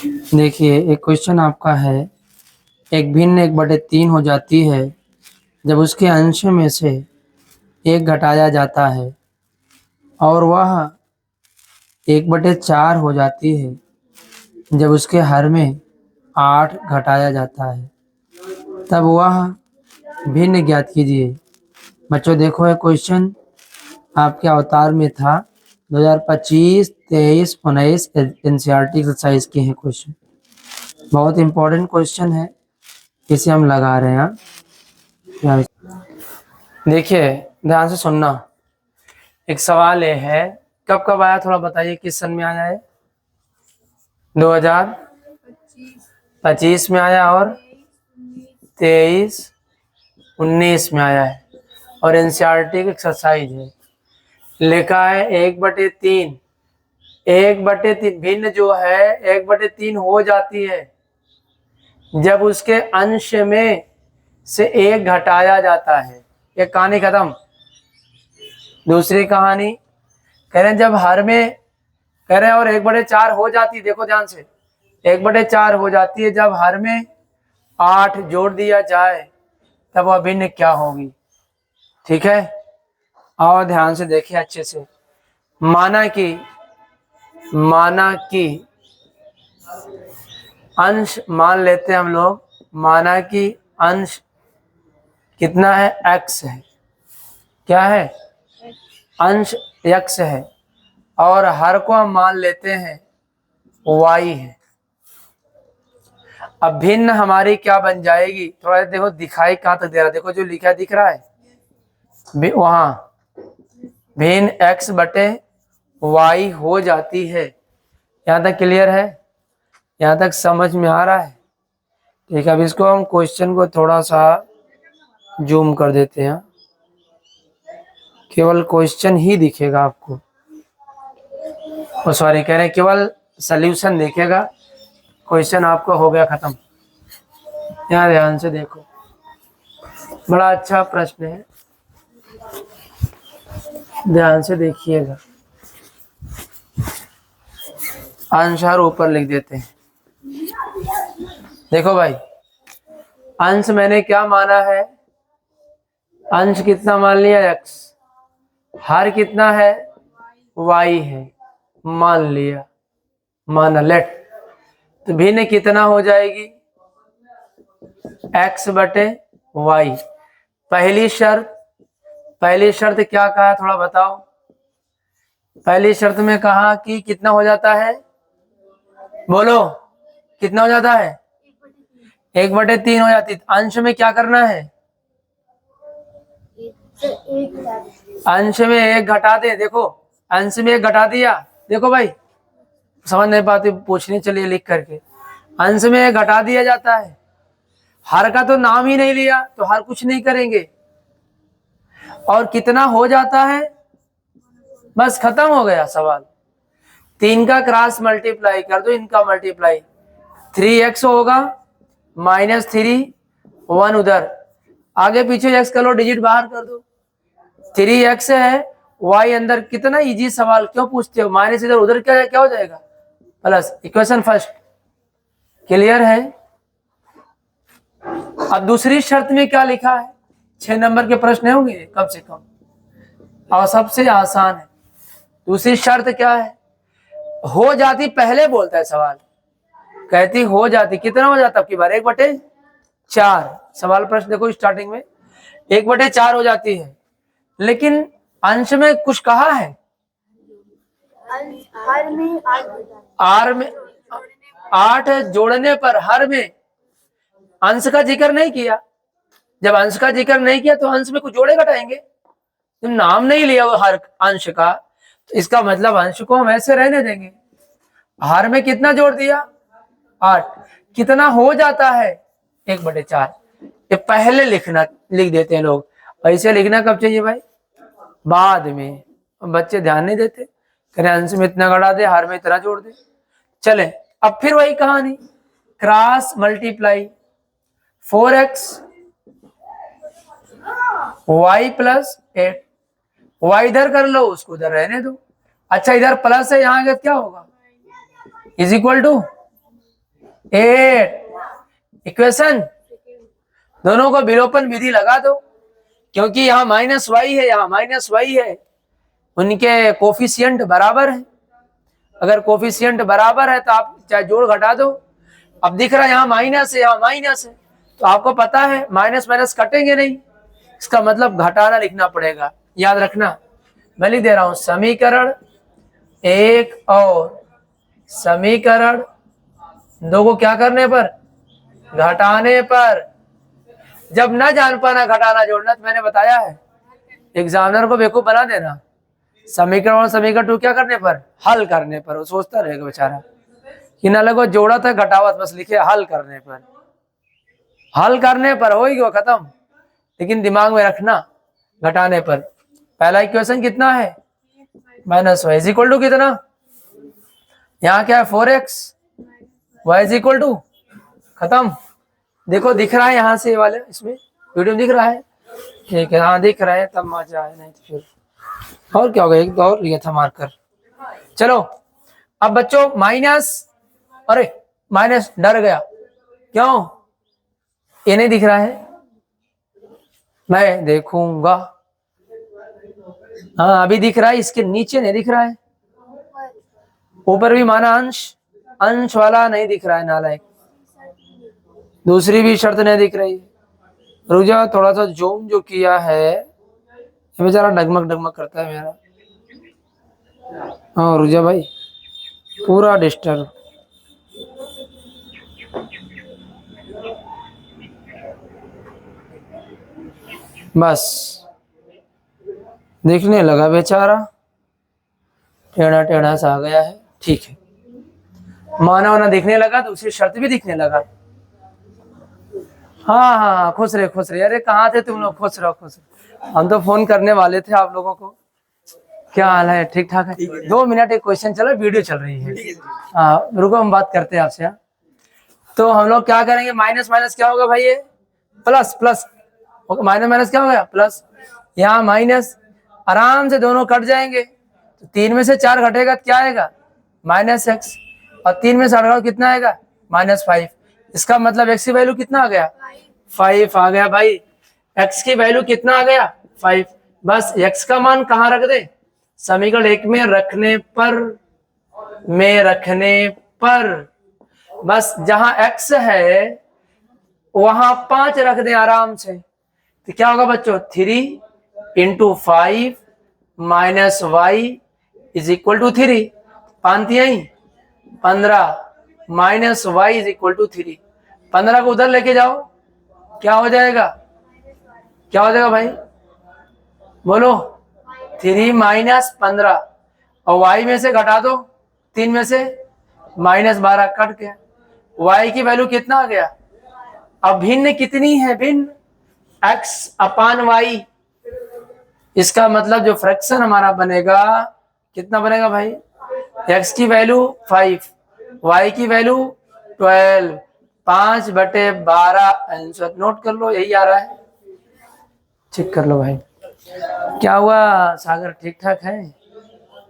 देखिए एक क्वेश्चन आपका है, एक भिन्न 1/3 हो जाती है जब उसके अंश में से 1 घटाया जाता है और वह 1/4 हो जाती है जब उसके हर में 8 घटाया जाता है, तब वह भिन्न ज्ञात कीजिए। बच्चों देखो ये क्वेश्चन आपके अवतार में था 2025, 23, 19 एनसीईआरटी एक्सरसाइज के हैं क्वेश्चन। बहुत इंपॉर्टेंट क्वेश्चन है, इसे हम लगा रहे हैं। देखिए ध्यान से सुनना। एक सवाल ये है, कब कब आया थोड़ा बताइए, किस सन में आया है? 2025 में आया और 23, 19 में आया है और एनसीईआरटी की एक्सरसाइज है। लिखा है 1/3। 1/3 भिन्न जो है 1/3 हो जाती है जब उसके अंश में से 1 घटाया जाता है। एक कहानी खत्म। दूसरी कहानी कह रहे हैं जब हर में कह रहे हैं और 1/4 हो जाती है। देखो ध्यान से, 1/4 हो जाती है जब हर में 8 जोड़ दिया जाए तब वह भिन्न क्या होगी। ठीक है, और ध्यान से देखिए अच्छे से। माना कि अंश मान लेते हैं हम लोग, माना कि अंश कितना है? x है। क्या है? अंश x है और हर को हम मान लेते हैं y है। अब भिन्न हमारी क्या बन जाएगी? थोड़ा देखो दिखाई कहाँ तक दे रहा है, देखो जो लिखा दिख रहा है वहां भिन्न x/y हो जाती है। यहाँ तक क्लियर है? यहाँ तक समझ में आ रहा है? ठीक है, अब इसको हम क्वेश्चन को थोड़ा सा जूम कर देते हैं, केवल क्वेश्चन ही दिखेगा आपको। सॉरी कह रहे हैं केवल सॉल्यूशन दिखेगा, क्वेश्चन आपका हो गया खत्म। यहाँ ध्यान से देखो, बड़ा अच्छा प्रश्न है, ध्यान से देखिएगा। आंसर ऊपर लिख देते हैं। देखो भाई, अंश मैंने क्या माना है? अंश कितना मान लिया? x। हर कितना है? y है, मान लिया, माना लेट। तो भिन्न कितना हो जाएगी? x/y। पहली शर्त क्या कहा थोड़ा बताओ? पहली शर्त में कहा कि कितना हो जाता है? बोलो कितना हो जाता है? 1/3 हो जाती। अंश में क्या करना है? अंश में 1 घटा दे। देखो अंश में 1 घटा दिया। देखो भाई समझ नहीं पाते पूछने चलिए लिख करके। अंश में 1 घटा दिया जाता है, हर का तो नाम ही नहीं लिया तो हर कुछ नहीं करेंगे। और कितना हो जाता है? बस खत्म हो गया सवाल। 3 का क्रॉस मल्टीप्लाई कर दो, इनका मल्टीप्लाई 3x होगा -3, 1 उधर, आगे पीछे x कर लो, डिजिट बाहर कर दो। 3x है, y अंदर। कितना इजी सवाल, क्यों पूछते हो? माइनस इधर उधर क्या हो जाएगा? प्लस। Equation first. क्लियर है? अब दूसरी शर्त में क्या लिखा है? 6 नंबर के प्रश्न होंगे कम से कम, और सबसे आसान है। दूसरी शर्त क्या है? हो जाती पहले बोलता है सवाल, कहती हो जाती। कितना हो जाता आपकी बार? 1/4। सवाल प्रश्न देखो स्टार्टिंग में 1/4 हो जाती है, लेकिन अंश में कुछ कहा है? आर में 8 जोड़ने पर हर में अंश का जिक्र नहीं किया। जब अंश का जिक्र नहीं किया तो अंश में कुछ जोड़े घटाएंगे। तो नाम नहीं लिया वो हर अंश का, तो इसका मतलब अंश को हम ऐसे रहने देंगे। हर में कितना जोड़ दिया? 8। कितना हो जाता है? 1/4। ये पहले लिख देते हैं लोग। ऐसे लिखना कब चाहिए भाई? बाद में। बच्चे ध्यान नहीं देते, कह रहे अंश में इतना घटा दे, हर में इतना जोड़ दे। चले अब फिर वही कहानी, cross multiply 4x y + 8। y इधर कर लो, उसको उधर रहने दो। अच्छा इधर प्लस है, यहाँ क्या होगा? Is equal to 8। इक्वेशन दोनों को विलोपन विधि लगा दो, क्योंकि यहाँ माइनस वाई है, यहाँ माइनस वाई है, उनके कोफिशिएंट बराबर है। अगर कोफिशिएंट बराबर है तो आप चाहे जोड़ घटा दो। अब दिख रहा है यहाँ माइनस है, यहाँ माइनस है, तो आपको पता है माइनस माइनस कटेंगे नहीं, इसका मतलब घटाना लिखना पड़ेगा। याद रखना, मैं लिख दे रहा हूं समीकरण 1 और समीकरण 2 को क्या करने पर, घटाने पर। जब ना जान पाना घटाना जोड़ना तो मैंने बताया है एग्जामिनर को बेवकूफ बना देना। समीकरण और समीकरण 2 क्या करने पर, हल करने पर। वो सोचता रहेगा बेचारा कि ना लगो जोड़ा था घटावत, बस लिखे हल करने पर। हल करने पर होगी वो खत्म, लेकिन दिमाग में रखना घटाने पर। पहला इक्वेशन कितना है, minus y is equal to कितना, यहाँ क्या है 4x, y is equal to, खत्म। देखो दिख रहा है यहाँ से वाले, इसमें वीडियो दिख रहा है, ठीक है, हाँ दिख रहा है, तब मजा आए, नहीं तो फिर और क्या होगा। एक दो और लिया था मार्कर। चलो अब बच्चों माइनस, अरे माइनस डर गया, क्यों, ये नहीं दिख रहा है, मैं देखूंगा। हाँ अभी दिख रहा है, इसके नीचे नहीं दिख रहा है, ऊपर भी माना अंश, अंश वाला नहीं दिख रहा है नालायक। दूसरी भी शर्त नहीं दिख रही। रुजा थोड़ा सा जूम जो किया है, ये बेचारा डगमग डगमग करता है मेरा। हाँ रुजा भाई पूरा डिस्टर्ब। बस दिखने लगा बेचारा, टेढ़ा टेढ़ा सा आ गया है, ठीक है। माना वाना दिखने लगा, दूसरी शर्त भी दिखने लगा। हाँ हाँ खुश रहे खुश रहे। अरे कहाँ थे तुम लोग, खुश रहो खुश रहो। हम तो फोन करने वाले थे आप लोगों को। क्या हाल है, ठीक ठाक है? 2 मिनट एक क्वेश्चन चलो, वीडियो चल रही है। हाँ रुको हम बात करते हैं आपसे। तो हम लोग क्या करेंगे, माइनस माइनस क्या होगा भाई, ये प्लस प्लस, माइनस माइनस क्या हो गया प्लस, यहाँ माइनस, आराम से दोनों कट जाएंगे। तो 3 में से 4 घटेगा तो क्या आएगा, -x, और 3 में से 8 कितना आएगा, -5। इसका मतलब x की वैल्यू कितना आ गया, 5 आ गया भाई। x की वैल्यू कितना आ गया, 5। बस x का मान कहाँ रख दे, समीकरण 1 में रखने पर, बस जहां x है वहां 5 रख दे आराम से। तो क्या होगा बच्चों, 3 × 5 - y is equal to 3, 15 -y is equal to 3। 15 को उधर लेके जाओ, क्या हो जाएगा, क्या हो जाएगा भाई बोलो, 3 - 15, और y में से घटा दो 3 में से, -12 कट गया। y की वैल्यू कितना आ गया, अब भिन्न कितनी है, भिन्न x/y। इसका मतलब जो फ्रैक्शन हमारा बनेगा कितना बनेगा भाई, x की वैल्यू 5, y की वैल्यू 12, 5/12 आंसर नोट कर लो, यही आ रहा है। चेक कर लो भाई, क्या हुआ सागर, ठीक ठाक है?